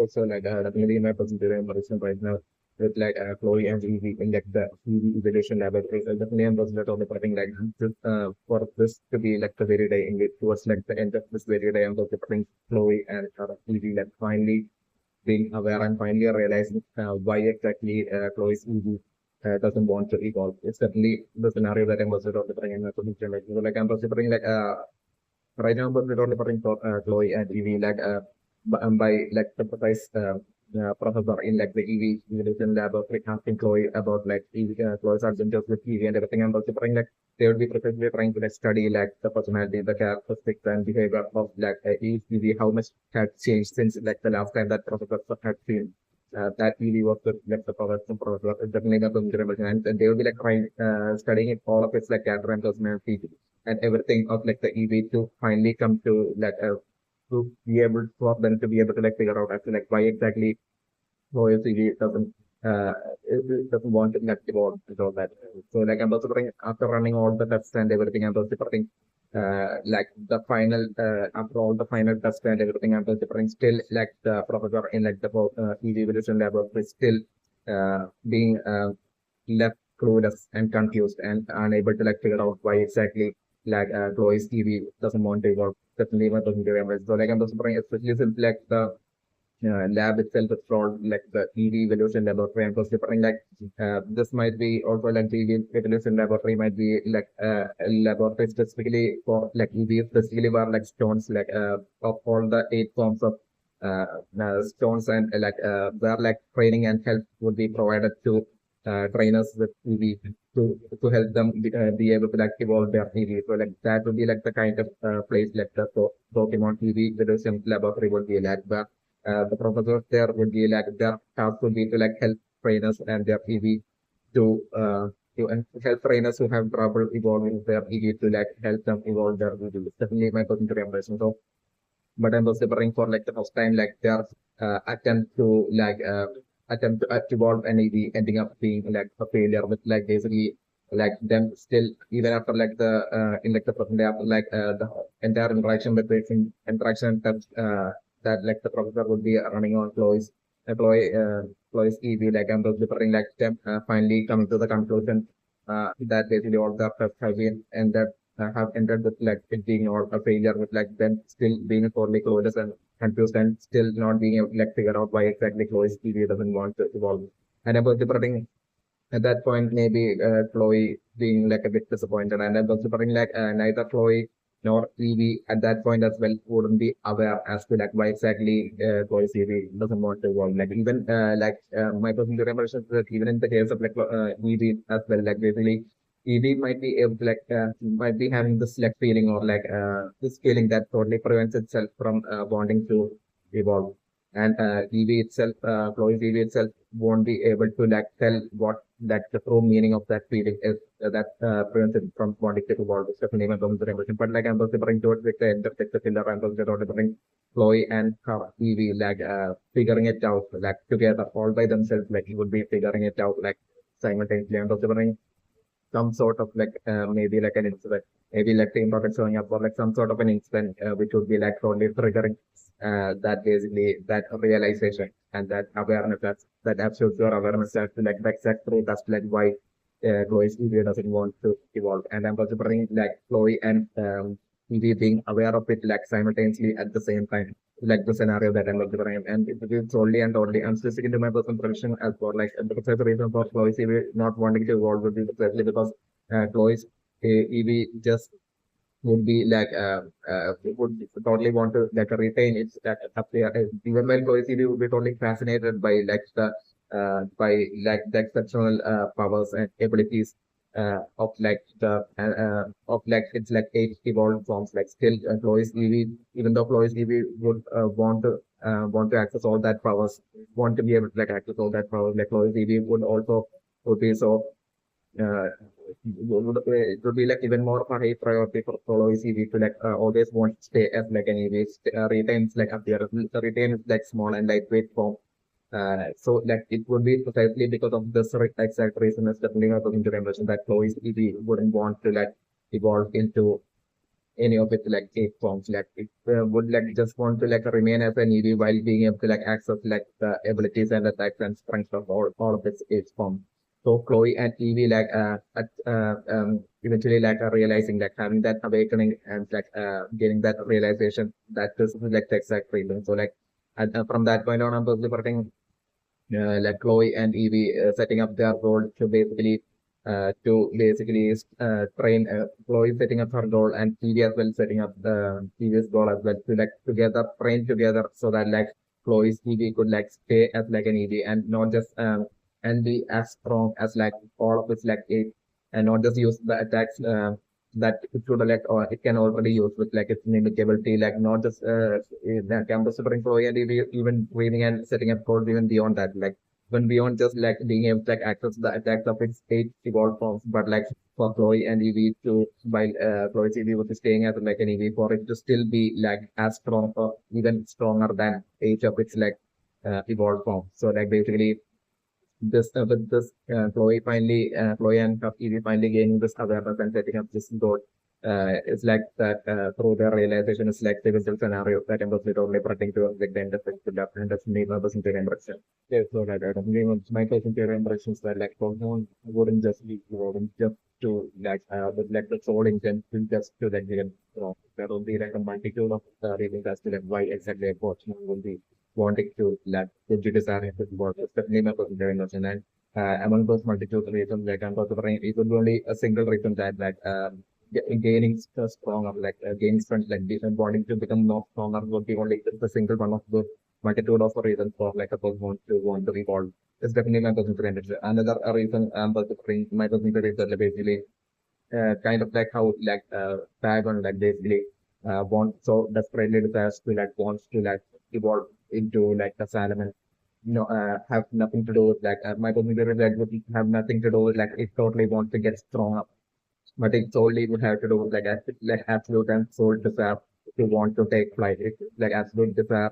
also like definitely my personal impression right now with like Chloe and Evie in like the Evie evaluation laboratory. So definitely I'm was not only putting like this, for this to be like the very day in which towards like the end of this very day I'm also putting Chloe and Evie like finally being aware and finally realizing why exactly Chloe's Evie doesn't want to evolve. It's definitely the scenario that I'm also bring in my position. Like, so, like I'm also bring like right now, but we're only putting for Chloe and Evie like by like the precise professor in like the EV evolution laboratory asking Chloe about like EV, Chloe's adventures with EV and everything. And also trying like they would be precisely trying to like study like the personality, the characteristics and behavior of like EV, how much had changed since like the last time that professor had seen. That EV was the like the professor definitely not and they would be like trying studying it all of its like character and personality and everything of like the EV to finally come to like to be able for them to be able to like figure out as to like why exactly Royal EV doesn't want to like evolve and all that. So like I'm also putting after running all the tests and everything, I'm also putting like the final after all the final tests and everything, I'm also putting still like the professor in like the EV evolution laboratory still being left clueless and confused and unable to like figure out why exactly like Chloe's TV doesn't want to evolve. Definitely not doesn't do it. So like I'm just bringing especially since like the lab itself is called like the EV evolution laboratory and first different like this might be also like the EV evolution laboratory might be like a laboratory specifically for like EV specifically where like stones like of all the 8 forms of uh, stones and where like training and help would be provided to trainers with EV to help them be able to like evolve their EV. So like that would be like the kind of place like the Pokemon EV evolution laboratory would be like where the professors there would be like their task would be to like help trainers and their EV to help trainers who have trouble evolving their EV to like help them evolve their EV. It's definitely my personal impression. So, but I'm also preparing for like the first time like their attempt to attempt to evolve an EV ending up being like a failure with like basically like them still even after like the in like the present day after like the entire interaction with the interaction that like the professor would be running on Chloe's EV, like I'm preparing like them finally coming to the conclusion that basically all the tests have been and that have ended with like it being all a failure with like them still being totally clueless and confused and still not being able to like figure out why exactly Chloe's EV doesn't want to evolve. And about the at that point, maybe Chloe being like a bit disappointed, and I'm also putting like neither Chloe nor Evie at that point as well wouldn't be aware as to like why exactly Chloe's Evie doesn't want to evolve. Like even my personal impression is that even in the case of like Evie as well, like basically Evie might be able to like might be having this like feeling or like this feeling that totally prevents itself from wanting to evolve. And EV itself, Chloe's EV itself won't be able to like tell what that the true meaning of that feeling is that prevents it from wanting to evolve. It's definitely my bones emotion. But like I'm also bring towards like the end of like, the killer, I'm also bring Chloe and her EV like figuring it out like together all by themselves. Like he would be figuring it out like simultaneously. I'm also bring some sort of like maybe like an incident, maybe like the product showing up or like some sort of an incident which would be like only triggering that basically that realization and that awareness that absolute pure awareness as to like the exact truth as to like why Chloe's EV doesn't want to evolve. And I'm also bringing like Chloe and EV being aware of it like simultaneously at the same time like the scenario that I'm looking for. And it is only and only, I'm specific into my personal prediction as for like the precise reason for Chloe's EV not wanting to evolve would be precisely because Chloe's EV just would be like would totally want to like retain its up there. Even while Chloe's EV would be totally fascinated by like the exceptional powers and abilities of like the of like it's like 8 evolved forms. Like still, Chloe's EV, even though Chloe's EV would want to access all that powers, want to be able to like access all that powers. Like Chloe's EV would also would be so it would be like even more of a high priority for Chloe's EV to like always want to stay as like an EV, retains like appearance, retains like small and lightweight form so like it would be precisely because of this exact reason is definitely not going to impression that Chloe's EV wouldn't want to like evolve into any of its like eight forms. Like it would like just want to like remain as an EV while being able to like access like the abilities and attacks and strengths of all of its eight forms. So Chloe and Evie like eventually like realizing like having that awakening and like getting that realization that this is like the exact reason. So like from that point on, I'm totally like Chloe and Evie setting up their goal to basically train Chloe setting up her goal and Evie as well setting up the Evie's goal as well to like together train together so that like Chloe's Evie could like stay as like an Evie and not just and be as strong as like all of its like eight and not just use the attacks that it should like or it can already use with like its mimic ability like not just the campus supporting Chloe and Evie, even training and setting up goals even beyond that like even beyond just like being able to like access the attacks of its eight evolved forms, but like for Chloe and Evie to while Chloe's Evie was staying as like an Evie for it to still be like as strong or even stronger than each of its like evolved forms. So like basically this with this Chloe and Evie finally gaining this awareness and setting up this goal. It's like that through their realization, it's like the visual scenario that was literally pretending to like the end of the development of neighbor person to impression. Yeah, so like I don't think my person to impressions that like Pokemon wouldn't just to like but like the sole intent to just to like get there will be like a multitude of reasons as to like why exactly a Pokemon will be wanting to like to desire it work, especially my person to impression and among those multitude of reasons like I'm considering it would be only a single reason that like gaining stronger, like gaining strength, like decent bonding to become more stronger would be only the single one of the multitude of reasons for like a person want to evolve. It's definitely my personal preference. Another reason my personal preference is basically kind of like how like Dragon like basically want so desperately desires to like wants to like evolve into like a salmon. Have nothing to do with like my personal preference like would have nothing to do with like it totally wants to get strong but it solely would have to do with like absolute and sole desire to want to take flight. It's like absolute desire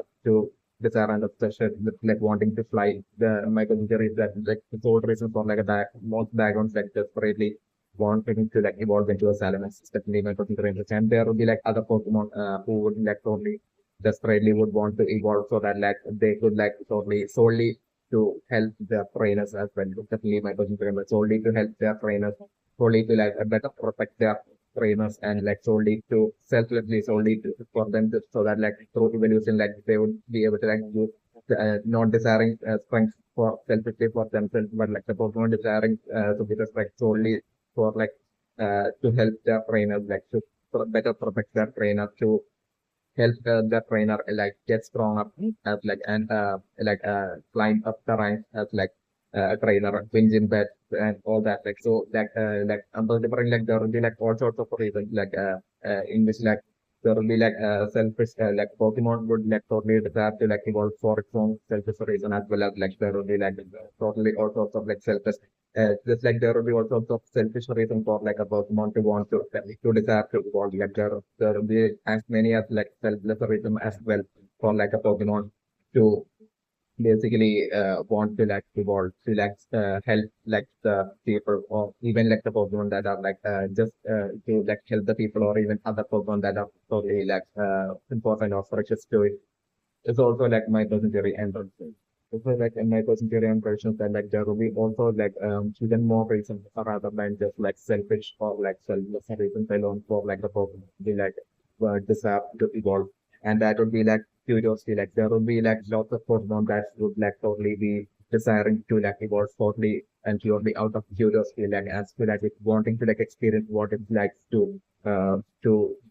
and obsession with like wanting to fly. The my conjecture is that like the sole reason for like a most backgrounds like desperately wanting to like evolve into a salamence is definitely my consideration. And there will be like other Pokemon who would like totally desperately would want to evolve so that like they could like totally solely to help their trainers as well. Definitely my consideration solely to help their trainers solely to like better protect their trainers and like solely to selflessly solely to, for them to, so that like through evolution like they would be able to like use not desiring strength for selfishly for themselves but like the Pokemon desiring to be respect solely for like to help their trainers like to better protect their trainer to help the trainer like get stronger as like and climb up the ranks as like a trainer, wins in bed and all that. Like so like I'm different like there will be like all sorts of reasons like in which like there will be like selfish like Pokemon would like totally desire to like evolve for its own selfish reason as well as like there will be like totally all sorts of like selfish just like there will be all sorts of selfish reason for like a Pokemon to want to desire to evolve. Like there will be as many as like selfless reason as well for like a Pokemon to basically want to like evolve to like help like the people or even like the Pokemon that are like just to like help the people or even other Pokemon that are totally like important or precious to it. It's also like my personal theory and also like in my personal theory and predictions that like there will be also like even more reasons rather than just like selfish or like selfless reasons alone for like the Pokemon be like desire to evolve. And that would be like curiosity. Like there would be like lots of Pokemon that would like totally be desiring to like evolve totally and purely out of curiosity, like as to like wanting to like experience what it's like to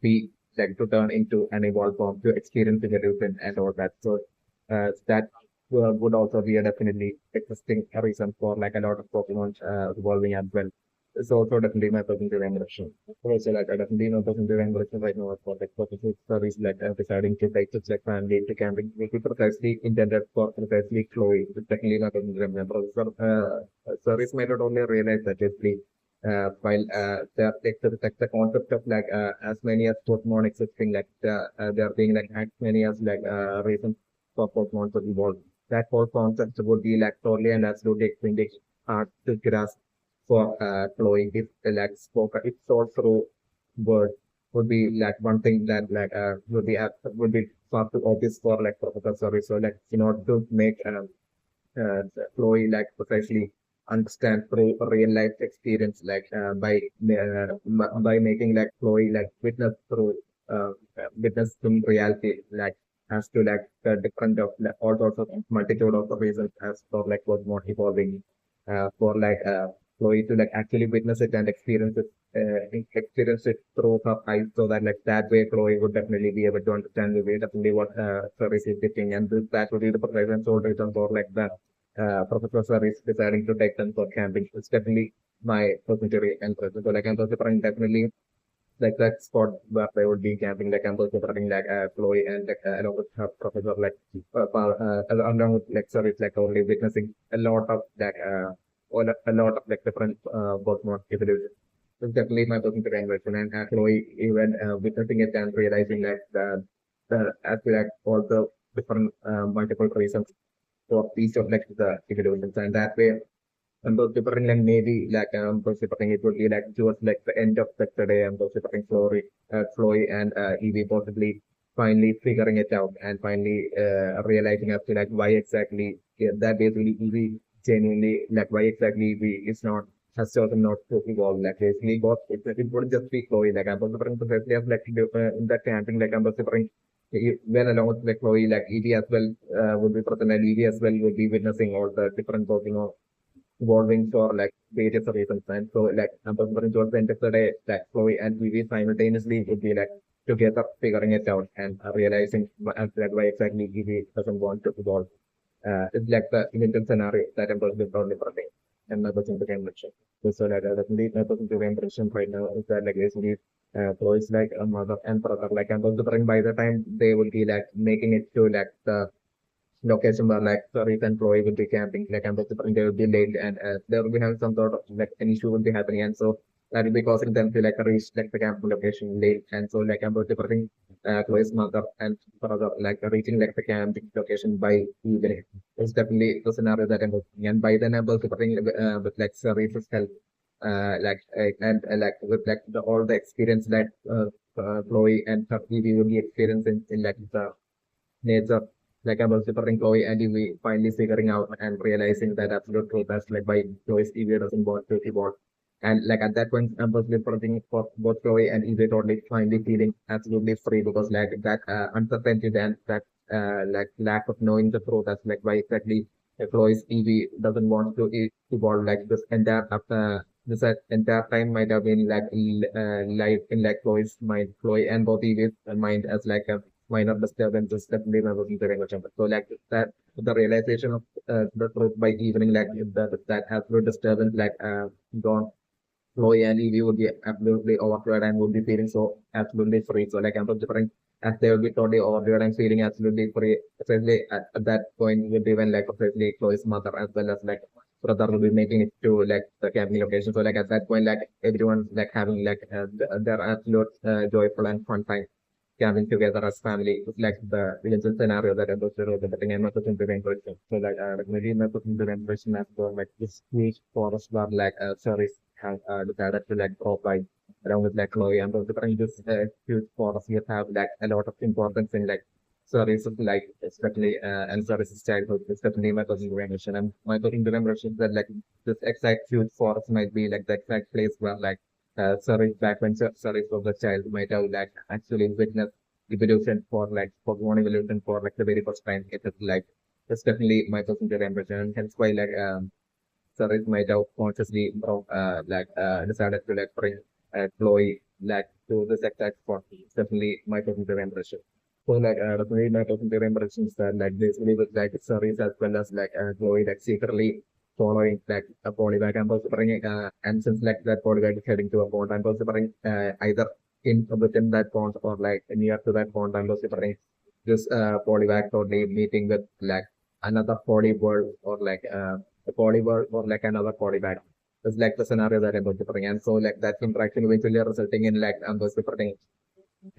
be like to turn into an evolved form to experience the evolution and all that. So that would also be a definitely existing reason for like a lot of Pokemon evolving as well. It's also definitely my personal direction. So like I definitely know personal direction right now for like purposes service like deciding to take to check family to camping will be precisely intended for precisely Chloe. It's definitely not personal direction. So service may not only realize that basically while the concept of like as many as Pokemon existing like there being like as many as like reasons for Pokemon to evolve. That whole concept would be like totally and absolutely extremely hard to grasp for Chloe if like spoken it's all through words would be like one thing that would be far too obvious for like Professor Cerise. So like in order to make Chloe like precisely understand through a real life experience by making like Chloe like uh, witness in reality like has to like different of like, all sorts of multitude of reasons as for like was not evolving for like Chloe to like actually witness it and experience it through her eyes so that like that way Chloe would definitely be able to understand the way definitely what Cerise is thinking and that would be the precise and sole reason for like the Professor is deciding to take them for camping. It's definitely my personal interest. So like I'm considering definitely like that spot where they would be camping, like I'm considering like Chloe and like along with her professor, like along with lecture, it's like only witnessing a lot of like a lot of like different Pokemon evolution. So it's definitely my personal inversion and Chloe even witnessing it and realizing that the as well like all the different multiple reasons for each of like the evolutions and that way and those different like maybe like those different it would be like towards like the end of the day and those different Chloe and Evie possibly finally figuring it out and finally realizing as to like why exactly that basically Evie genuinely like why exactly Evie is not has chosen not to evolve like basically both it would just be Chloe like I'm different precisely as like in that camping like I'm different when along with like Chloe like Evie as well would be present and Evie as well would be witnessing all the different evolving for like various reasons. And so like I'm comparing towards the end of the day, like Chloe and Vivi simultaneously would be like together figuring it out and realizing like why exactly Vivi doesn't want to evolve. It's like the initial scenario that I'm personally proudly protecting. And my person became mentioned. So like definitely my person became impression right now is that like basically Chloe's like a mother and brother. Like I'm also by the time they will be like making it to like the location where like the recent employee will be camping, like and they will be late and there will be having some sort of like an issue will be happening and so that will be causing them to like reach like the camping location late and so like I'm about to bring Chloe's mother and brother like reaching like the camping location by evening. It's definitely the scenario that I'm looking and by then I'm about to bring with like Cerise's help and like with like all the experience that Chloe and her Evie will be experiencing in like the nature like I was different Chloe and we finally figuring out and realizing that absolute truth that's like why Chloe's Evie doesn't want to evolve. And like at that point, I was liberating for both Chloe and Evie totally finally feeling absolutely free because like that uncertainty and that like lack of knowing the truth that's like why exactly Chloe's Evie doesn't want to evolve like this entire this entire time might have been like life in like Chloe's mind, Chloe and both Evie's mind as like a minor disturbances that they were working during the chamber. So like that the realization of the truth by evening like if that absolute disturbance like gone Chloe and Evie would be absolutely overjoyed and would be feeling so absolutely free. So like I'm so different as they will be totally overjoyed and feeling absolutely free. Especially at that point would be when like especially Chloe's mother as well as like brother will be making it to like the camping location. So like at that point like everyone's like having like their absolute joyful and fun time camping together as family. It's like the religion scenario that I was the thing I'm not putting the impression. So like maybe not putting the impression as well like this huge forest where like Cerise has decided to like provide along with like Chloe and the different this huge forest here have like a lot of importance in like Cerise's like especially and Cerise's childhood, especially my cousin generation and my cousin generation that like this exact huge forest might be like the exact place where like sorry, back when sorry for the child might have like actually witnessed evolution for like Pokemon evolution for like the very first time. It is like it's definitely my personal impression, and hence why like sorry might have consciously decided to like bring Chloe like to this exact spot. It's definitely my personal impression. So like definitely my personal impression is that like this really was like sorry as well as like Chloe like secretly following like a polybag and considering and since like that polybag is heading to a pond I'm considering either in within that pond or like near to that pond I'm considering this polybag totally meeting with like another polybird or like a polybird or like another polybag. It's like the scenario that I'm considering and so like that interaction eventually resulting in like I'm considering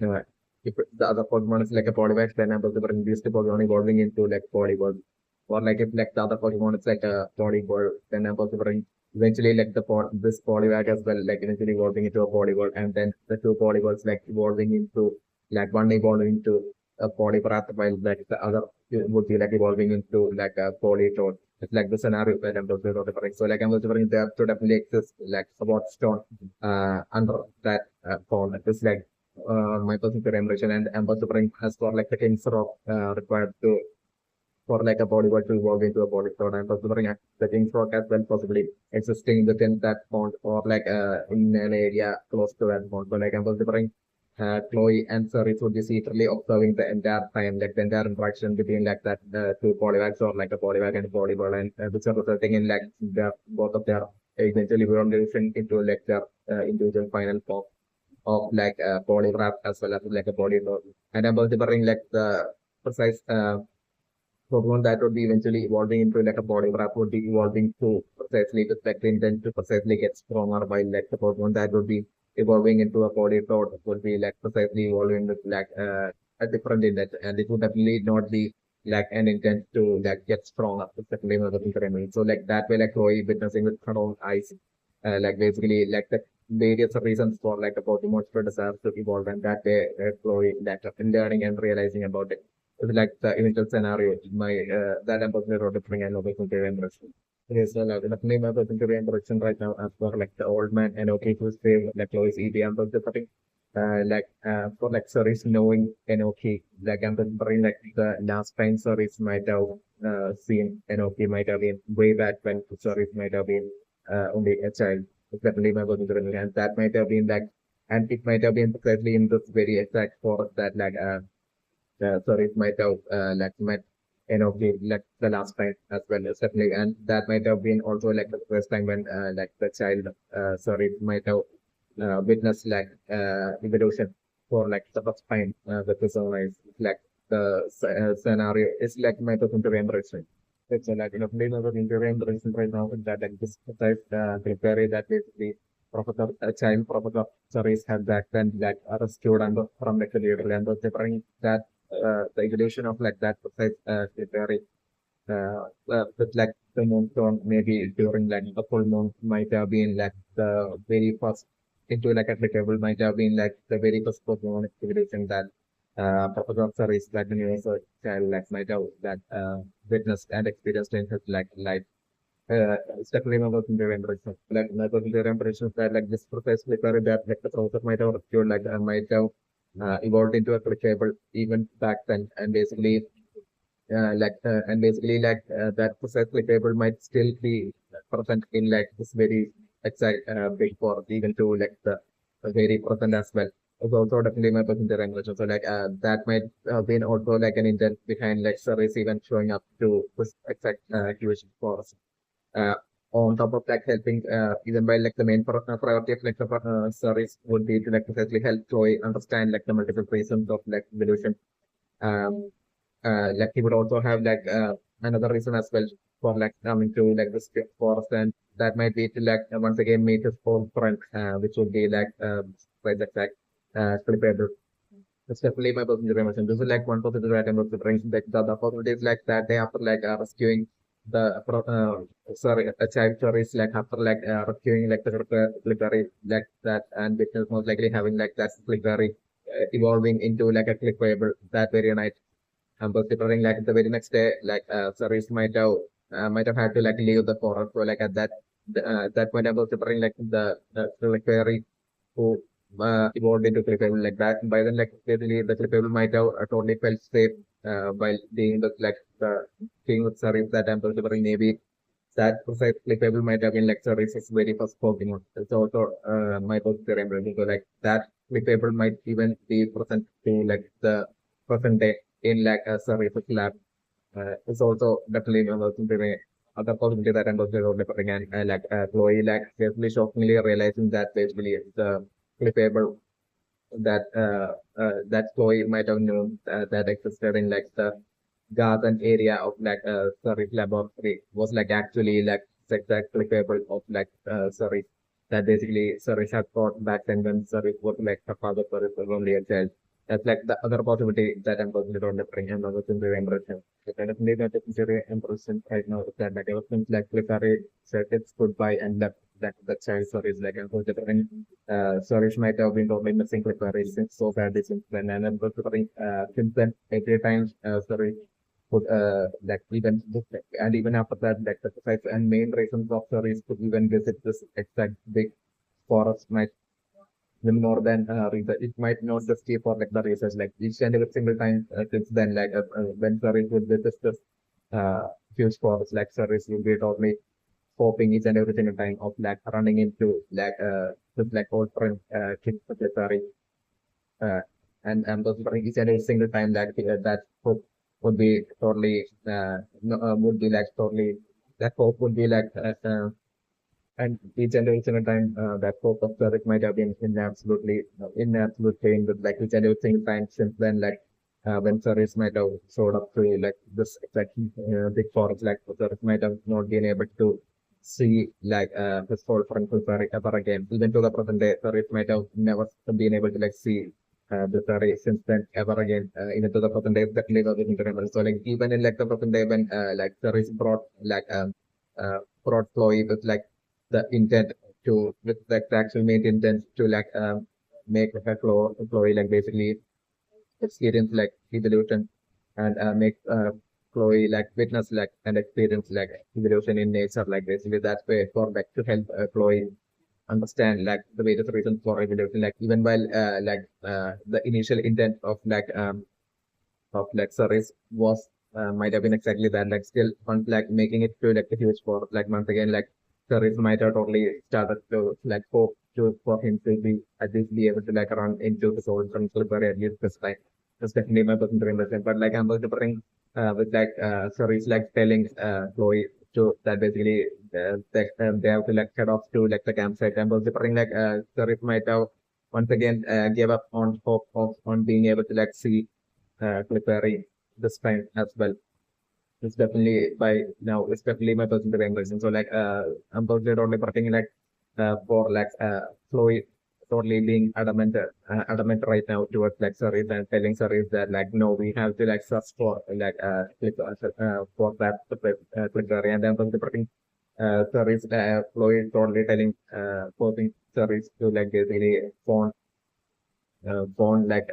uh, if the other Pokemon is like a polybag then I'm considering these two Pokemon evolving into like polybird or like if like the other Pokemon is like a polybird then I'm considering eventually like this polywag as well, like eventually evolving into a polywog, and then the two polywogs like evolving into like one evolving into a polypath, while like the other would be like evolving into like a polytone. It's like the scenario that I'm talking about. So like I'm referring there to definitely exist like support stone under that phone. It's like my personal impression, and I'm referring as for like the king's rock required to for like a bodyguard to evolve into a bodyguard. I'm considering the King's Rock as well, possibly existing within that pond or like in an area close to that pond. So like I'm considering Chloe and Cerise would be secretly observing the entire time, like the entire interaction between like that two polywags or like a polywag and a polyball, and which are resulting in like their both of their eventually evolution into like their individual final form of like a polygraph as well as like a polyglot. And I'm considering like the precise Pokemon that would be eventually evolving into like a body wrap would be evolving to precisely to like the intent to precisely get stronger, while like the Pokemon that would be evolving into a body thought would be like precisely evolving with like a different intent, and it would definitely not be like an intent to like get stronger. It's definitely not the thing that I mean. So like that way, like Chloe witnessing with her own eyes, like basically like the various reasons for like the Pokemon to desire to evolve, and that way Chloe like learning and realizing about it like the initial scenario, my that I'm personally referring and looking to impression. Yes, well, definitely my personal impression right now as for like the old man and okay to save like Lois E.B. I'm just like for like Cerise knowing Enoki, like I'm remembering like the last time Cerise might have seen Enoki might have been way back when Cerise might have been only a child. It's definitely my personal and that might have been like, and it might have been precisely in this very exact forest that like sorry, it might have like met like the last time as well as definitely, and that might have been also like the first time when like the child sorry it might have witnessed like evolution for like the first time with the sunrise like the scenario is like my person to embarrassment. It's like please never into embarrassment right now with that like this type Clefairy that basically Professor child Professor Cerise had back then like rescued and from like the leader and was different that the evolution of like that precise Clefairy with like the moonstone maybe during like the full moon might have been like the very first into like a clickable might have been like the very first Pokemon evolution that Professor is like the universal child like might have that witnessed and experienced in his like life. It's definitely my personal impression. Like my personal impression that like this precise Clefairy that like the process might have rescued like might have evolved into a clickable even back then, and basically that precisely table might still be present in like this very exact big for even to like the very present as well. It's also definitely my percentage language. So like that might have been also like an intent behind like service even showing up to this exact activation for us. Uh, on top of that, helping even by like the main priority of like the service would be to like precisely help Chloe understand like the multiple reasons of like evolution. Um, like he would also have like another reason as well for like coming to like this forest, and that might be to like once again meet his old friend, which would be like quite the fact Clipper. It's definitely my personal emotion. This is like one positive item of the brings like the other positive is like that day after like rescuing the sorry a child story is like after like rescuing like the Clippery like that, and which is most likely having like that Clippery evolving into like a clickable that very night. I'm considering like the very next day, like Cerise might have had to like leave the forest. So like at that point, I'm considering like the like fairy who evolved into Clefairy like that. By then, like basically the Clefairy might have totally felt safe while being with like the being with Cerise. That I'm considering maybe that precise Clefairy might have been like Cerise's very first Pokemon. It's also my considering so like that Clefairy might even be present to like the present day in like a service lab. It's also definitely working to me. Other possibility that I'm also developing and like Chloe like basically shockingly realizing that basically the clippable that that Chloe might have known that existed in like the garden area of like Surrey laboratory was like actually like exactly capable of like Surrey that basically Surrey had thought back then when Surrey was like her father Surrey was only a child, That's like the other possibility that I'm considering on the bring and other things very impressive. The kind of thing that is very impressive right now is that ever since like Clefairy said it's goodbye and that child story is like I'm considering Suresh might have been totally missing Clefairy since so badly since then and I'm considering since then every time sorry would like even and even after that like the size and main reasons of Cerise to even visit this exact big forest might even more than research. It might not just be for like the research, like each and every single time since then, like when Cerise would visit this huge forest, like Cerise will be totally hoping each and every single time of like running into like just like old friend King Cerise uh, and those each and every single time that that hope would be totally no, would be like totally that hope would be like and each and every single time that hope of Derek might have been in absolute pain with like each and every single time since then like when Cerise might have showed up to like this exact big forest like Cerise might have not been able to see like his whole friend Clefairy ever again. Even to the present day, Cerise might have never been able to like see the Cerise since then ever again. Even to the present day, definitely not even remember. So like even in like the present day when like Cerise brought Chloe with like the intent to with like the actual main intent to like make like a Chloe like basically experience like evolution and make Chloe like witness like and experience like evolution in nature like basically that way for like to help Chloe understand like the various reasons for evolution like even while the initial intent of like Cerise was might have been exactly that. Like still on like making it to like a huge sport. Like once again, like Cerise might have totally started to like hope to for him to be at least be able to like run into the soul from Slippery at least this time. That's definitely my personal impression. But like I'm going to bring with like Cerise like telling Chloe to that basically they have to like head off to like the campsite. I'm going to bring like Cerise might have once again gave up on hope of on being able to like see Clefairy this time as well. It's definitely by now. It's definitely my personal impression. So like I'm totally putting like for like Chloe totally being adamant right now towards like Cerise and telling Cerise that like no we have to like search for like for that Clefairy and then putting Cerise Chloe totally telling forcing Cerise to like basically phone born like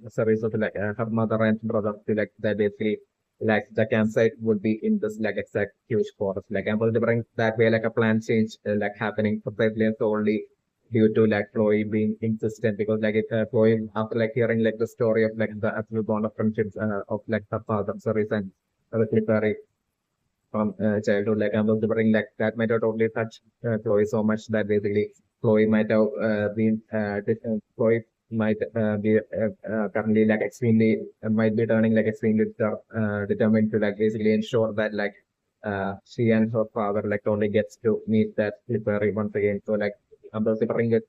series of like her mother and brother to like that basically like the campsite would be in this like exact huge forest like I'm able to bring that way like a plan change like happening precisely and solely due to like Chloe being insistent because like Chloe after like hearing like the story of like the absolute bond of friendships of like her father Cerise and Clifford from childhood. Like I'm able to bring like that might have totally touched Chloe so much that basically Chloe might have Chloe might be currently like extremely might be turning like extremely determined to like basically ensure that like she and her father like only gets to meet that Slippery once again. So like I'm also bring it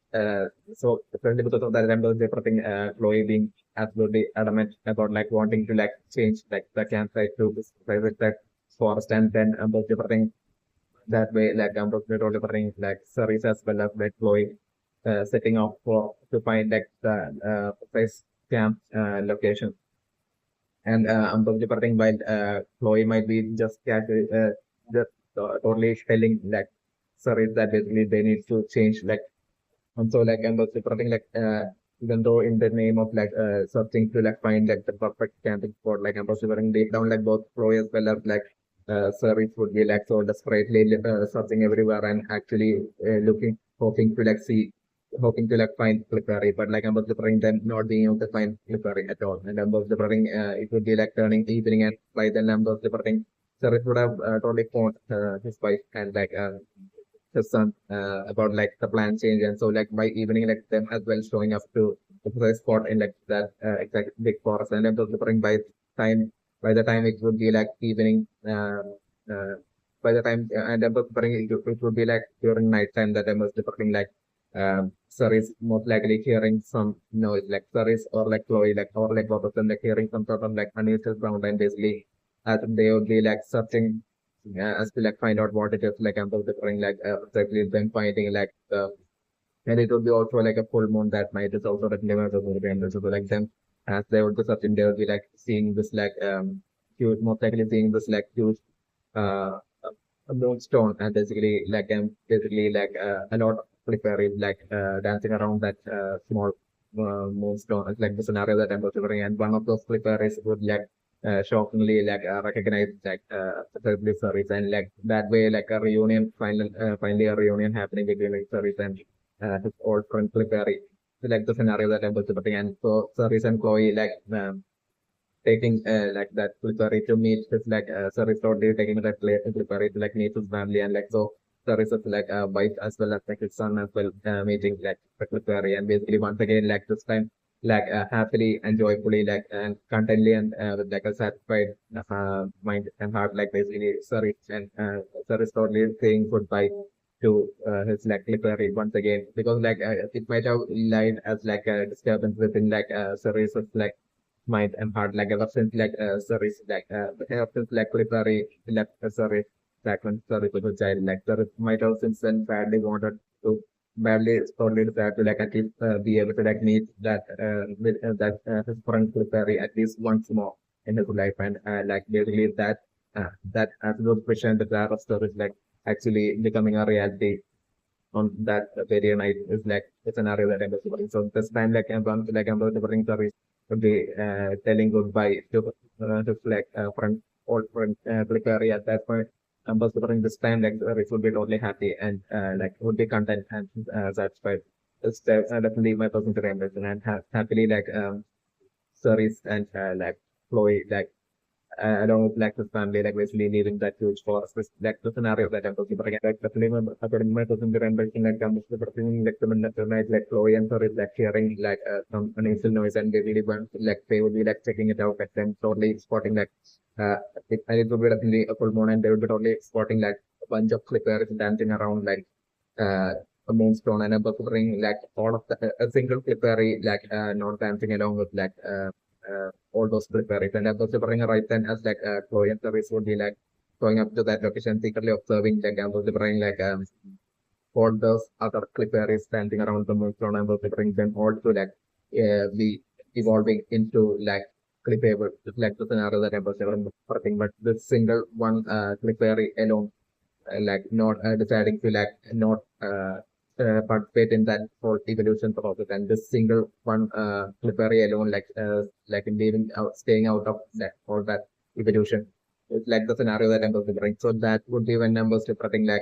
so especially because of that I'm also bring Chloe being absolutely adamant about like wanting to like change like the campsite to this private forest and then delivering that way like delivering like Cerise as well as like Chloe setting off for to find like the precise camp location and delivering while Chloe might be just totally telling like Cerise that basically they need to change like and so like and was preparing like even though in the name of like searching to like find like the perfect camping spot, like I was preparing deep down like both pro as well as like service would be like so desperately searching everywhere and actually looking hoping to like see hoping to like find Clefairy, but like I was preparing them not being able to find Clefairy at all. And I was preparing it would be like turning evening and by then I was preparing Service would have totally phoned his wife and like his son about like the plan change and so like by evening like them as well showing up to the spot in like that exact big forest and I'm preparing time by the time it would be like evening uh, by the time and I'm preparing it would be like during night time that I was preparing like Cerise most likely hearing some noise like Cerise or like Chloe like or like both of them like hearing some sort of like unusual sound and basically as they would be like searching as to like find out what it is like I'm preparing like exactly them finding like the And it would be also like a full moon that night. It's also like never the movie and so like them as they would be searching, they would be like seeing this like huge, most likely seeing this like huge uh a moonstone and basically like a lot of Clefairy like dancing around that small moonstone. It's like the scenario that I'm considering, and one of those Clefairies would like shockingly like recognize like the Cerise, and like that way like a reunion finally a reunion happening between like Cerise and his old friend Clefairy. So, like the scenario that I'm considering, and so Cerise and Chloe like taking like that Clefairy to meet his like Cerise totally taking that Clefairy to like meet his family, and like so Cerise is like wife as well as like his son as well meeting like the Clefairy, and basically once again like this time like happily and joyfully like and contently and with like a satisfied mind and heart, like basically Cerise and Cerise totally saying goodbye to his like Clefairy once again, because like it might have lied as like a disturbance within like Cerise's like mind and heart, like ever since like Cerise like ever since like Clefairy left Cerise back when Cerise was a child, like Cerise might have since then badly wanted to badly totally desired to like at least be able to like meet that with that his friend Clefairy at least once more in his life, and like basically that absolute vision that of Cerise like actually becoming a reality on that very night is like a scenario that I'm considering. So this time, I'm going to bring Cerise to be telling goodbye to like friend, old friend Clefairy at that point. I'm considering this time like Cerise would be totally happy and like would be content and satisfied. It's definitely my personal recommendation, and happily like Cerise and like Chloe like along with like his family, like basically leaving that huge forest. This, like the scenario that I'm talking about, again, like definitely according to my person, the rendition, like I'm just perceiving like the night, like Chloe and her is like hearing like some unusual noise, and they really want like they would be like checking it out, like them totally spotting like uh and it would be definitely a full moon, and they would be totally spotting like a bunch of clippers dancing around like uh a moonstone, and about to bring like all of the a single clippery like not dancing along with like all those preparing. And I was preparing right then as like Chloe and Cerise would be like going up to that location, secretly observing like I was preparing like all those other clipperies standing around the moonstone, and was preparing them all to like be evolving into like clipper, like the scenario that I was preparing. But this single one clippery alone like not deciding to like not participate in that whole evolution process, and this single one Clefairy alone like leaving out staying out of that all that evolution. It's like the scenario that I'm considering. So that would be when numbers separating like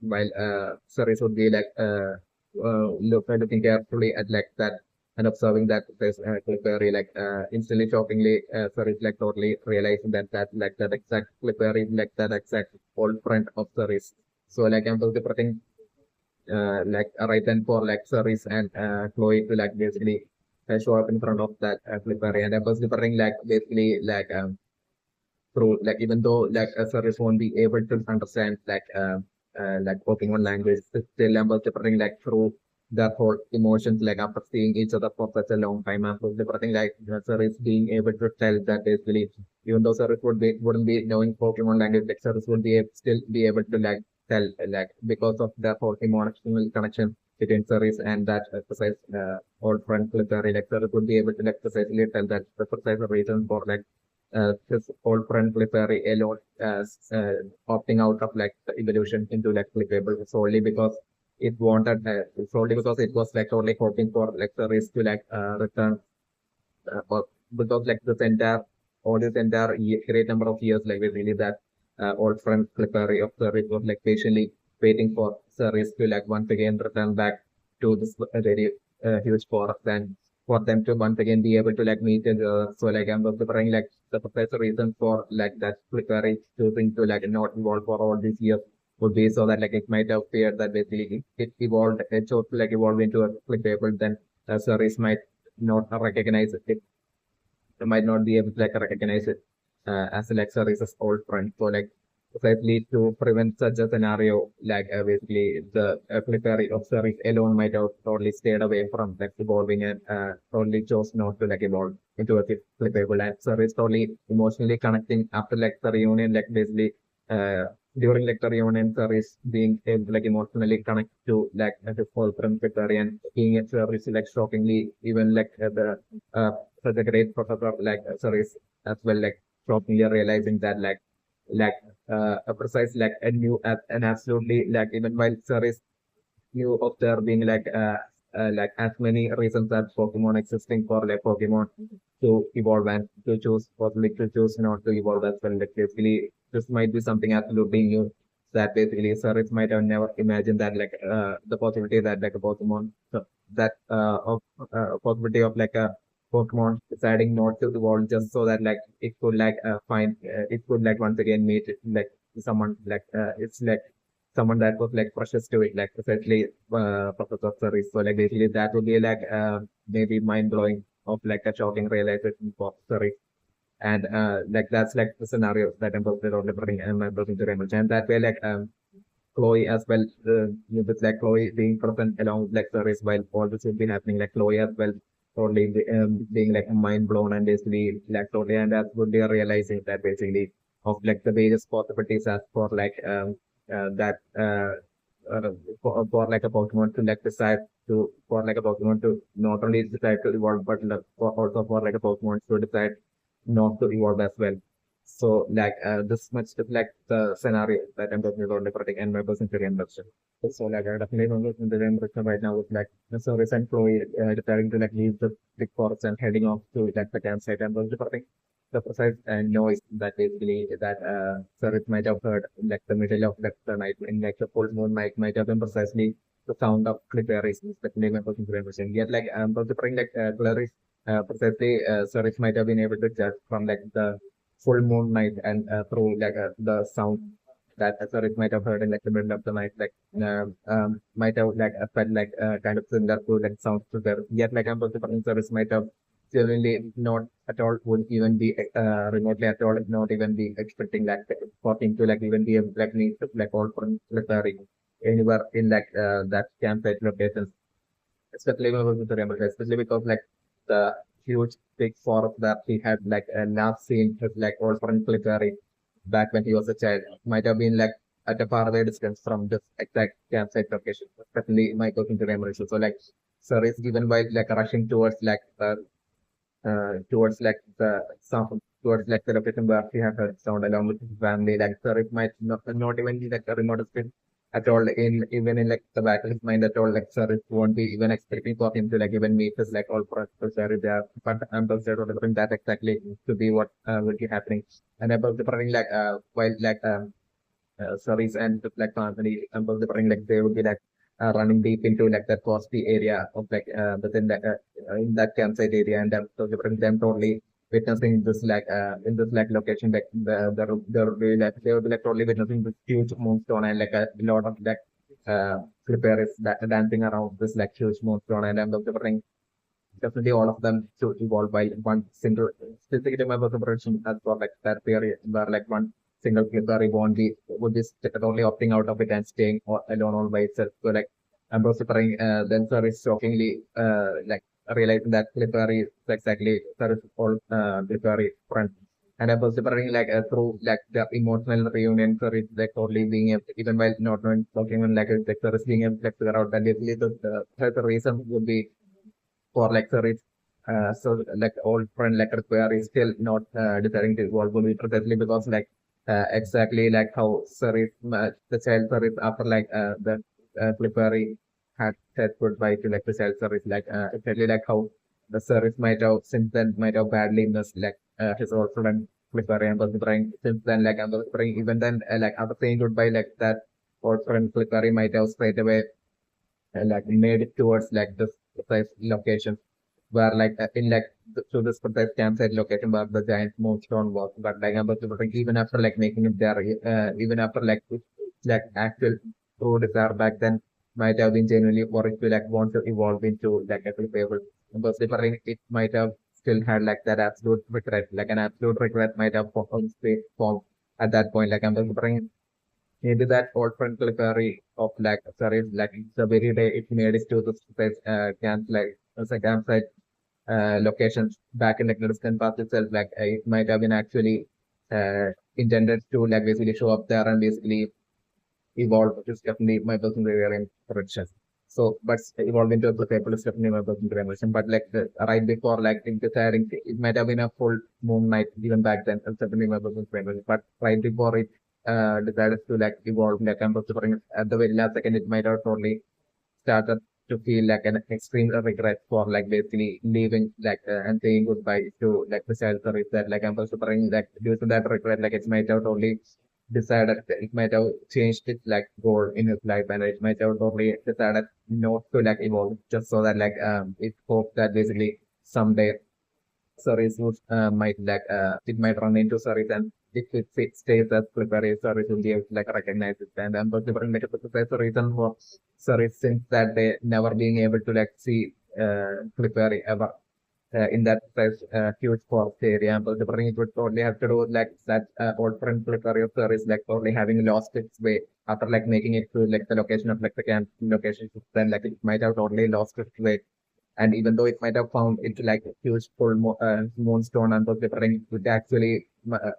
while Cerise would be like looking carefully at like that and observing that there's Clefairy like instantly shockingly Cerise like totally realizing that like that exact Clefairy like that exact old friend of Cerise. So like I'm interpreting like right then for like Cerise and Chloe to like basically show up in front of that Clefairy, and I was preparing like basically through like even though like a service won't be able to understand like Pokemon language, still I'm interpreting like through the whole emotions like after seeing each other for such a long time. I'm interpreting like the service being able to tell that basically even though service wouldn't be knowing Pokemon language, like service would be still be able to like tell like because of the whole emotional connection between service and that precise old friend Clefairy, like service would be able to like precisely tell that the precise reason for like his old friend Clefairy alone opting out of like the evolution into like clickable solely because it wanted solely because it was like only hoping for like the race to like return or because like this entire all this entire great number of years like we really that old friend Clefairy of the race was like patiently waiting for Cerise to like once again return back to this very huge forest, and for them to once again be able to like meet each other. So like I'm preparing like the precise reason for like that Flickr choosing to like not evolve for all these years would be so that like it might have feared that basically it evolved, it chose to like evolve into a clickable, then Cerise might not recognize it, might not be able to like recognize it as like Cerise's old friend. So like precisely to prevent such a scenario, like basically the Clefairy of Cerise alone might have totally stayed away from like evolving and totally chose not to like evolve into a Clefable. And Cerise totally emotionally connecting after like the reunion, like basically uh, during like the reunion Cerise being able to like emotionally connect to like his whole friend Clefairy and being a Cerise like shockingly even like the such a great professor like Cerise as well like shockingly realizing that like a precise like a new and absolutely like even while Cerise knew of there being like as many reasons as Pokemon existing for like Pokemon to evolve and to choose possibly to choose not to evolve as well. Like basically this might be something absolutely new that basically Ceres might have never imagined that the possibility that like a Pokemon so that of possibility of like a Pokemon deciding not to evolve just so that like it could find it could like once again meet like someone it's like someone that was like precious to it, like especially Professor Cerise. So like basically that would be maybe mind blowing of like a shocking realization for Cerise. And like that's like the scenario that I'm posted on the bring and I'm posting to Raymond. And that way Chloe as well with like Chloe being present along with like Cerise while all this will be happening, like Chloe as well totally being like mind blown and basically like totally and that's what they are realizing that basically of like the various possibilities as for that uh, for like a Pokemon to like decide to for like a Pokemon to not only decide to evolve but also for like a Pokemon to decide not to evolve as well. So this much is like the scenario that I'm talking about like and my person to reimbursement. So like I definitely remember in the reimbursement right now with like so recent Chloe deciding to like leave the big forest and heading off to like the campsite and was departing the precise noise that basically that Sarit might have heard in like the middle of like, the night in like the full moon might have been precisely the sound of Clefairy's especially my person to reimbursement. Yet was departing Clarice precisely Sarit might have been able to judge from like the full moon night and through the sound that Sarit might have heard in like the middle of the night, might have felt kind of similar to like sounds to there. Yet like I'm Pacific service might have genuinely not at all would even be remotely at all not even be expecting for him to like even be able like need to like all from like anywhere in that campsite locations especially when I was with the Remote, especially because like the huge big forest that he had last seen his like old friend Clefairy back when he was a child might have been like at a far away distance from this exact campsite location, especially my cousin to Remote. So Sir is given by like rushing towards like the sound towards like the location where he had heard sound along with his family. Like so it might not even be like a remote spin at all in even in like the back of his mind at all. Like sir it won't be even expecting for him to like even meet his like all for sir there. But I'm considered delivering that exactly to be what will be happening. And about the while Cerise and the Black Family Temple, like they would be running deep into like that foresty area of within in that campsite area, and so they bring them totally witnessing this in this like location like the really they would be like totally witnessing this huge moonstone and like a lot of Clefairy dancing around this like huge moonstone and they bring definitely all of them to evolve by one single specifically my preparation as for like that theory where like one single Clefairy won't be would be only opting out of it and staying alone all by itself. So like I'm preparing then sir is shockingly realizing that Clefairy is exactly sir is all Clefairy friend. And I was preparing through like the emotional reunion sir is like totally being able even while not knowing talking when like sir is being able to like, figure out that basically the reason would be for like Cerise. So like old friend like Require is still not deciding to evolve only precisely because exactly like how Cerise the child Cerise after the Clefairy had said goodbye to like the child Cerise exactly like how the Cerise might have since then might have badly missed his old friend Clefairy and was trying since then like and was trying even then like after saying goodbye like that old friend Clefairy might have straight away made it towards like this precise location where in to this precise campsite location where the giant moonstone was. But like I'm like, even after like making it there, even after actual true desire back then might have been genuinely for it to like want to evolve into like a playable. But different it might have still had like that absolute regret, like an absolute regret might have formed at that point. Like I'm just maybe that old friend Clefairy of sorry, like the very day it made it to the space camp as a campsite locations back in like the distant past itself, it might have been actually intended to like basically show up there and basically evolve, which is definitely my personal area in prediction. So, but evolve into a playable is definitely my personal direction. But like right before, like in deciding, it might have been a full moon night even back then. It's definitely my personal direction. But right before it decided to like evolve, like I'm considering at the very last second, it might have totally started to feel like an extreme regret for like basically leaving like and saying goodbye to like the child service that like I'm considering like due to that regret like it might have totally decided that it might have changed its like goal in his life and it might have totally decided not to like evolve just so that like it hopes that basically someday Cerise would might like it might run into Cerise and if it stays as Clefairy, Cerise will be able to like recognize it and considering like that's the reason for Cerise since that they never being able to like see Clefairy ever in that size, huge forest area. And considering it would probably have to do with like that old friend Clefairy of Cerise like probably having lost its way after like making it to like the location of like the camp location then like it might have totally lost its way and even though it might have found it like a huge full moonstone and was different, it actually,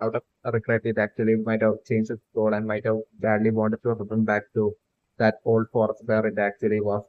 out of regret, it actually might have changed its goal and might have badly wanted to return back to that old forest where it actually was,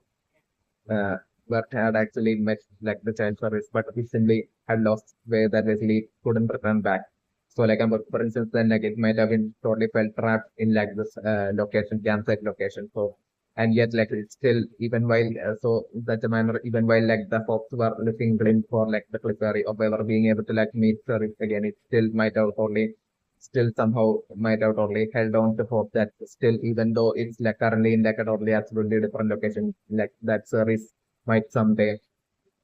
uh, where it had actually met like the child service, but recently had lost way that basically couldn't return back. So like for instance, then like it might have been totally felt trapped in like this location, campsite location. So and yet like it's still even while so in such a manner even while like the folks were looking blind for like the Clefairy or ever being able to like meet her again, it still might have only still somehow might have only held on to hope that still even though it's like currently in like a totally absolutely different location, like that service might someday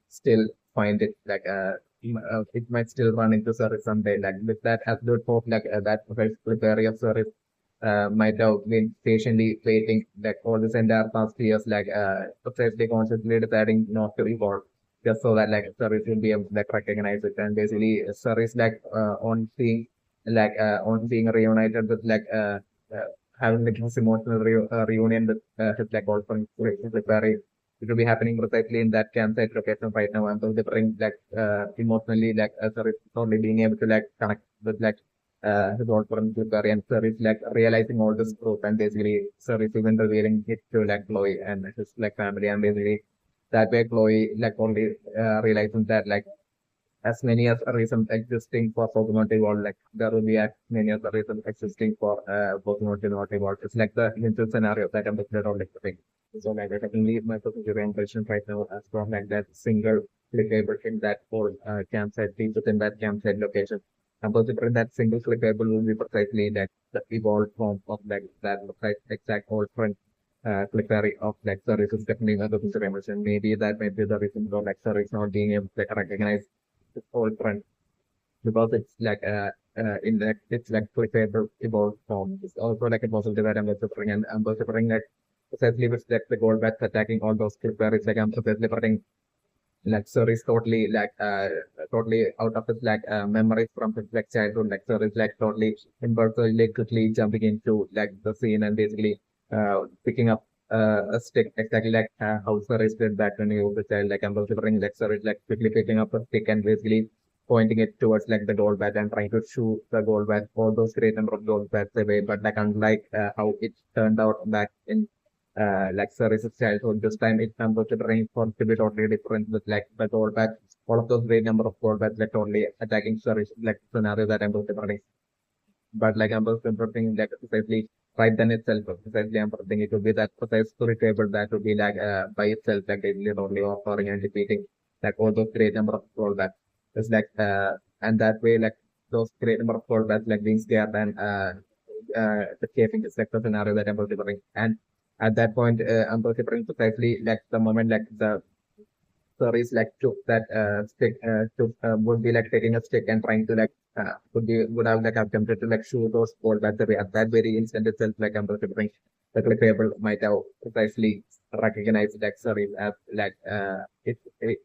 still find it like it might still run into service someday. Like with that absolute hope, like that Clefairy of service might have been patiently waiting like all this entire past years, like precisely consciously deciding not to evolve, just so that like service will be able to like recognize it and basically service like on being reunited with like having like this emotional reunion with his like old friend Clefairy. It will be happening precisely in that campsite location right now. And so they bring like emotionally like sorry, only being able to like connect with like his old friend Clefairy and Sir is like realizing all this truth and basically Sir is even revealing it to like Chloe and his like family and basically that way Chloe like only realizing that like as many as reasons existing for Pokemon to evolve, like there will be as many as reasons existing for Pokemon to not evolve. It's like the initial scenario that I'm looking at all like the thing. So like I can leave my particular impression right now as from like that single clickable in that whole campsite being within that campsite location. And considering that single clickable will be precisely like the evolved form of like that exact old friend Clefairy of like Cerise is definitely another consideration. Maybe that may be the reason for like Cerise not being able to like, recognize its old friend because it's like in that it's like clickable evolved form. It's also like a positive that I'm suffering and I'm suffering like precisely with like the gold bats attacking all those Clefairies like I'm precisely putting like Cerise totally out of his like memories from his like childhood. Like Cerise like totally impulsively quickly jumping into like the scene and basically picking up a stick exactly like how Cerise did back when he was a child. Like I'm considering like Cerise like quickly picking up a stick and basically pointing it towards like the gold bat and trying to shoot the gold bat all those great number of gold bats away. But like unlike how it turned out back in like services childhood. This time it numbers the range for to be totally different with like the callback. All of those great number of callbacks like totally attacking service like scenario that I'm different. But like I'm interpreting like precisely right then itself, precisely I'm thinking it would be that precise story table that would be like by itself like daily only offering and repeating like all those great number of callbacks. It's like and that way like those great number of callbacks like being scared and escaping is like the scenario that I'm delivering. And at that point, I'm delivering precisely like the moment like the Cerise like took that stick took would be like taking a stick and trying to like would have like attempted to like shoot those balls at the at that very instant itself like I'm delivering the clickable might have precisely recognized like Cerise as like it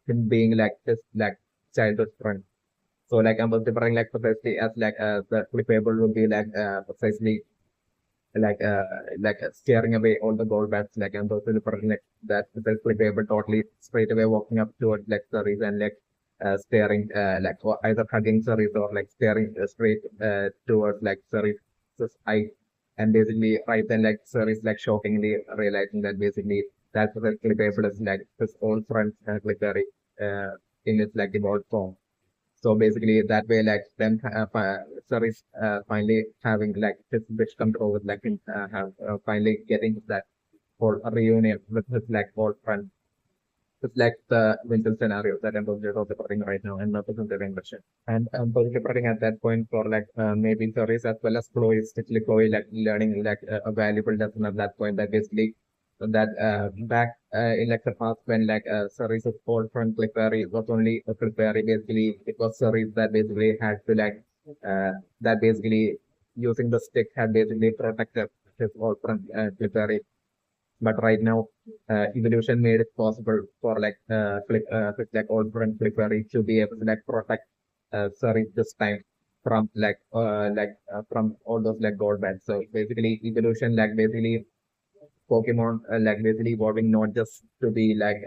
him being like just like childhood friend. So like I'm delivering like precisely as like the clickable would be precisely like uh scaring away all the gold bats like and those for like that basically they were totally straight away walking up towards like Cerise and like staring like or either hugging Cerise or like staring straight towards like Cerise's eye. And basically, right then, like Cerise like shockingly realizing that basically that Clefairy is like his old friend Clefairy in its like evolved form. So basically, that way, like them, Cerise finally having like his wish come true with like have finally getting that whole reunion with his like old friend. It's like the winter scenario that I'm talking right now and not the considering version. And I'm participating at that point for like maybe Cerise as well as Chloe, especially Chloe like learning like a valuable lesson at that point that basically that back in like the past when like Cerise's old friend Clefairy was only a Clefairy, basically it was Cerise that basically had to like that basically using the stick had basically protected his old friend Clefairy. But right now, evolution made it possible for like like old friend Clefairy to be able to like protect Cerise this time from from all those like gold beds. So basically, evolution like basically Pokemon like basically evolving not just to be like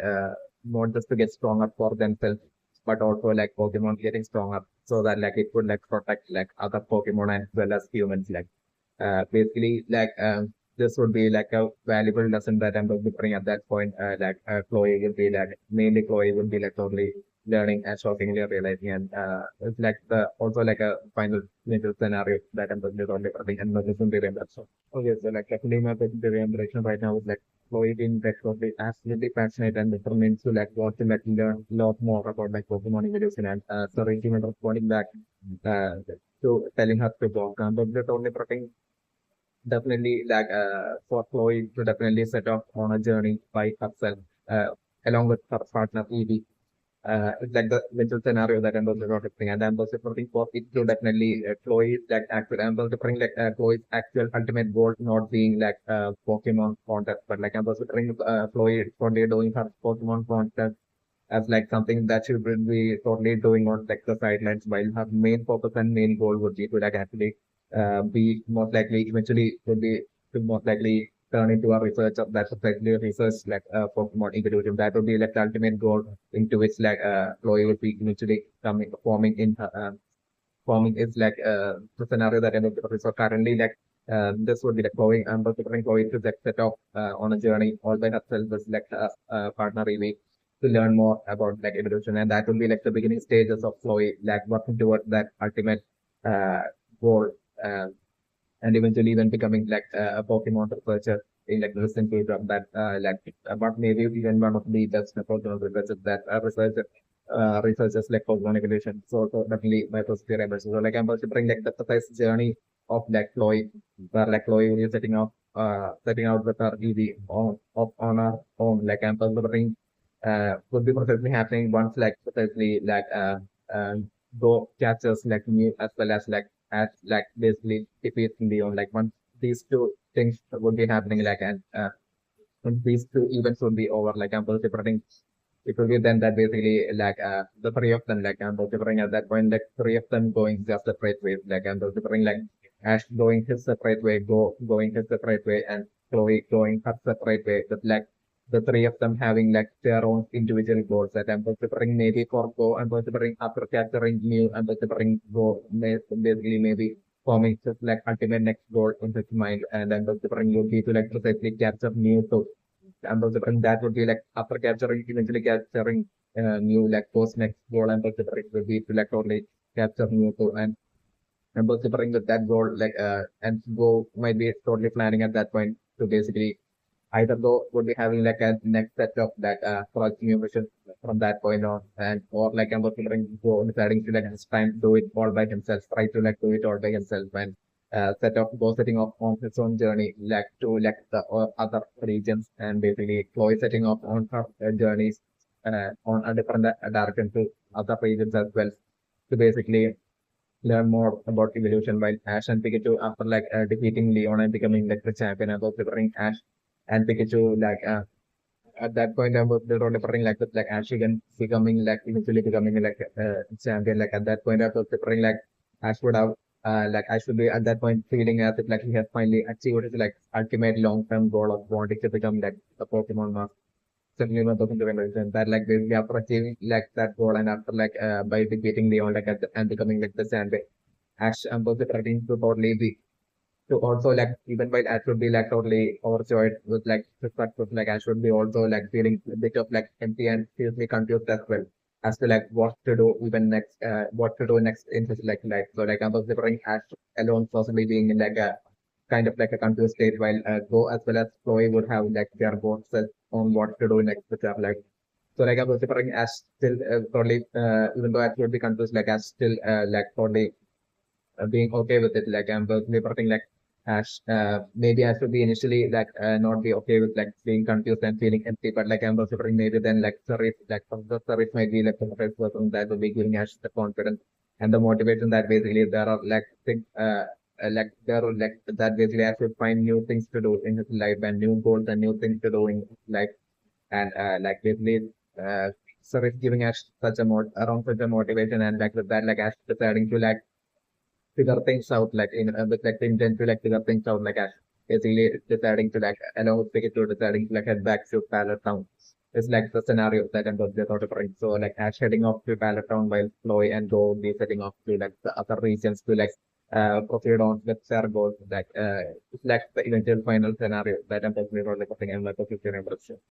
not just to get stronger for themselves, but also like Pokemon getting stronger so that like it would like protect like other Pokemon as well as humans. Like basically like this would be like a valuable lesson that I'm going to bring at that point. Chloe will be like mainly Chloe will be like totally learning and shockingly realizing, and it's like the also like a final little scenario that I'm going to totally bring and not just in the so. Okay, so like definitely my vegetarian direction right now is like Chloe being like totally absolutely passionate and determined to like want to like learn a lot more about like Pokemon evolution, and so even responding back uh, to telling her to walk. But they're totally protecting definitely like for Chloe to definitely set off on a journey by herself uh, along with her partner Evie. It's like the mental scenario that I'm also reflecting, and I'm also looking for it to definitely Chloe's like actual. I'm also bring like Chloe's actual ultimate goal not being like Pokemon contest, but like I'm also bring Chloe totally doing her Pokemon contest as like something that she would be totally doing on like the sidelines, while her main focus and main goal would be to like actually be most likely eventually would be to most likely turn into a researcher that would actually research like Pokemon evolution. That would be like the ultimate goal into which like Chloe would be eventually coming forming in her forming is like the scenario that I'm looking for. So currently like this would be like Chloe. I'm considering Chloe to like set off on a journey all by herself with like her partner Evie to learn more about like evolution, and that will be like the beginning stages of Chloe like working towards that ultimate uh, goal. Uh, and eventually even becoming like a Pokemon researcher in like the recent page of that but maybe even one of the best Pokemon researchers that researchers like Pokemon evolution. So definitely my first year ever. So like I'm considering like the precise journey of like Chloe, where like Chloe is setting out with her EV on her own. Like I'm considering would be precisely happening once like precisely uh go catches like new as well as like basically defeats Leon. Like once these two things would be happening, like and when these two events would be over, like I'm separating. It will be then that basically like the three of them, like I'm separating at that point, like three of them going just separate ways. Like I'm separating like Ash going his separate way, going his separate way, and Chloe going her separate way. But like the three of them having like their own individual goals. That I'm separating maybe for Go, I'm separating after capturing Mew, I'm separating Go, basically maybe forming just like ultimate next goal in his mind, and I'm separating Yuki to like precisely capture Mew. So and considering that would be like after capturing eventually capturing new like post next goal, and considering would be to like totally capture new goal, and considering with that goal like and go might be totally planning at that point to basically either go would be having like a next set of that project new mission from that point on, and or like I'm considering go deciding to like this time do it all by himself, try to like do it all by himself, and setting off on his own journey like to like the other regions, and basically Chloe setting off on her journeys on a different direction to other regions as well to basically learn more about evolution, while Ash and Pikachu after like defeating Leon and becoming like the champion, and was preparing Ash and Pikachu like at that point I was literally preparing like with like Ash again becoming like eventually becoming like champion. Like at that point I was preparing like Ash would have like I should be at that point feeling as if like he has finally achieved his like ultimate long term goal of wanting to become like the Pokemon master. similar to the reason that like basically after achieving like that goal and after like by defeating Leon like and becoming like the sandwich, Ash and was threatening to totally be to also like even while I should be like totally overjoyed with like the fact of like I should be also like feeling a bit of like empty and seriously confused as well as to like what to do even next what to do next in his like life. So like I was preparing Ash alone possibly being in like a kind of like a confused state while Go as well as Chloe would have like their both set on what to do next with their life. So like I was preparing Ash still totally even though I should be confused like Ash still like totally being okay with it. Like I'm personally preferring like maybe I should be initially like not be okay with like being confused and feeling empty, but like I'm also preferring maybe then like Cerise, like some the Cerise might be like the first person that will be giving Ash the confidence and the motivation that basically there are like things like there are like that basically I should find new things to do in his life and new goals and new things to do in his life and like basically Cerise giving Ash such a around such a motivation and like with that like Ash deciding to like figure things out like in with like the intent to like figure things out like basically deciding to like along with Picket to deciding to like head back to Pallet Town. It's like the scenario that I'm just thought of bring. So like Ash heading off to Pallet Town while Chloe and Go will be heading off to like the other regions to like proceed on with their goals. Like it's like the eventual final scenario that I'm personally like putting in like a future impression.